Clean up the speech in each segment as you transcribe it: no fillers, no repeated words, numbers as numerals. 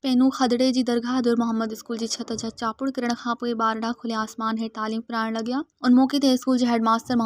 पेनू खदड़े जी दरगाह दुर मोहम्मद स्कूल जी छत जा चापुड़ किरण खां पोइ ॿार ॾाढा खुले आसमान हेठि तालीम पढ़ाइण लॻिया। उन मौक़े ते स्कूल जे हेडमास्टर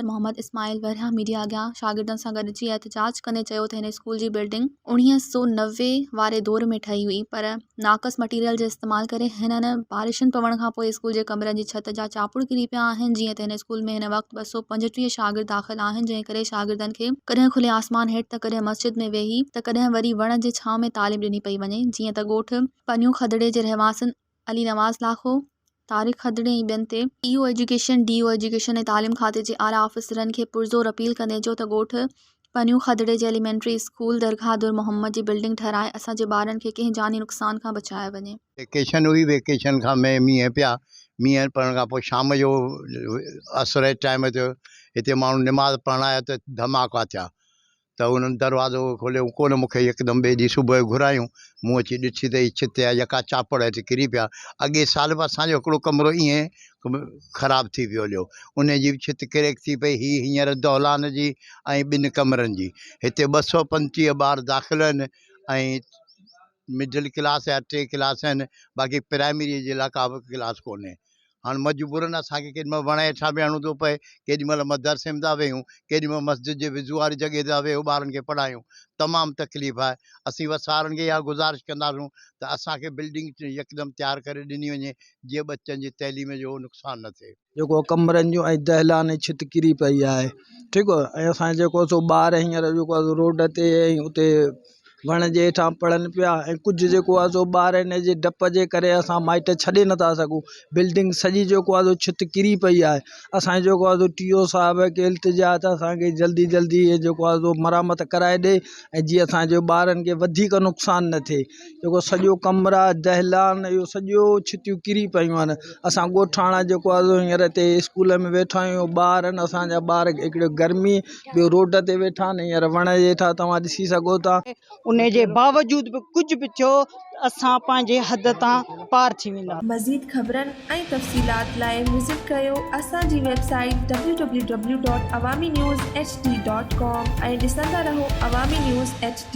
मोहम्मद इस्माइल वरिया मीडिया अॻियां शागिर्दनि सां गॾिजी एहतजाज कंदे चयो त हिन स्कूल जी बिल्डिंग 1990 वारे दौर में ठही हुई, पर नाक़स मटीरियल जे इस्तेमाल करे हिननि बारिशुनि पवण खां पोइ स्कूल जे कमरनि जी छत जा चापुड़ किरी पिया आहिनि। जीअं त हिन स्कूल में हिन वक़्तु 235 शागिर्द दाख़िल आहिनि, जंहिं करे शागिर्दनि खे कॾहिं खुले आसमान हेठि त कॾहिं मस्जिद में वेही त कॾहिं वरी वण जे छांव में तालीम ॾिनी पई वञे। जीअं त ॻोठ पनियूं खदड़े जे रहवासिन अली नवाज़ लाखो, तारिक खदड़े ऐं ॿियनि ते ईओ एजुकेशन ऐं तालीम खाते जे आला ऑफिसरनि खे पुरज़ोर अपील कंदे चयो त ॻोठ पनियूं खदड़े जे एलिमेंट्री स्कूल दरगाह दुर मोहम्मद जी बिल्डिंग ठहिराए असांजे ॿारनि खे कंहिं जानी नुक़सान खां बचाए वञे। वेकेशन हुई, वेकेशन खां मींहं पिया, मींहं पवण खां पोइ शाम जो असर जे टाइम ते हिते माण्हू निमाज़ पढ़ण आया त धमाका थिया त उन्हनि दरवाज़ो खोलियो कोन। मूंखे हिकदमि ॿिए ॾींहुं सुबुह जो घुरायूं, मूं अची ॾिठी त हीअ छित जा यका चापड़ हिते किरी पिया। अॻे साल बि असांजो हिकिड़ो कमिरो ईअं ख़राबु थी वियो हुयो, उन जी बि छित क्रेक थी पई। हींअर दौलान जी ऐं 2 कमरनि जी हिते 225 ॿार दाख़िल आहिनि ऐं मिडिल क्लास या 3 क्लास आहिनि, बाक़ी प्राइमरी जे लाइ का बि क्लास कोन्हे। हाणे मजबूरन असांखे केॾीमहिल वण हेठां विहणो थो पए, केॾीमहिल मदरसे में था वेहूं, केॾीमहिल मस्जिद जे विझू वारी जॻह ते वेहूं ॿारनि खे पढ़ायूं। तमामु तकलीफ़ आहे। असीं वसारनि खे इहा गुज़ारिश कंदासीं त असांखे बिल्डिंग यकदमि तयारु करे ॾिनी वञे जीअं ॿचनि जी तइलीम जो नुक़सानु न थिए। जेको कमरनि जो ऐं दहलान जी छित किरी पई आहे, ठीकु आहे। ऐं असां जेको सो ॿार हींअर जेको आहे रोड ते ऐं उते वण जे हेठां पढ़नि पिया, ऐं कुझु जेको आहे सो ॿार हिन जे डप जे करे असां माइट छॾे नथा सघूं। बिल्डिंग सॼी जेको आहे सो छित किरी पई आहे। असांजो जेको आहे सो टीओ साहिब खे इल्तिजा त असांखे जल्दी जल्दी इहे जेको आहे सो मरामत कराए ॾे, ऐं जीअं असांजे ॿारनि खे वधीक नुक़सानु न थिए। जेको सॼो कमरा दहलान इहो सॼो छितियूं किरी पियूं आहिनि। असां ॻोठाणा जेको आहे सो हींअर हिते स्कूल में वेठा आहियूं, ॿार आहिनि असांजा ॿार, हिकिड़ो गर्मी, ॿियो रोड ते वेठा आहिनि। हींअर वण जे हेठां तव्हां ॾिसी सघो था। उन जे बावजूद बि कुझु बि थियो असां पंहिंजे हद तां पार थी वेंदा। मज़ीद ख़बरनि ऐं तफ़सीलात लाइ विज़िट कयो असांजी वेबसाइट www.awamiNewsHD.com ऐं ॾिसंदा रहो अवामी न्यूज़ HD।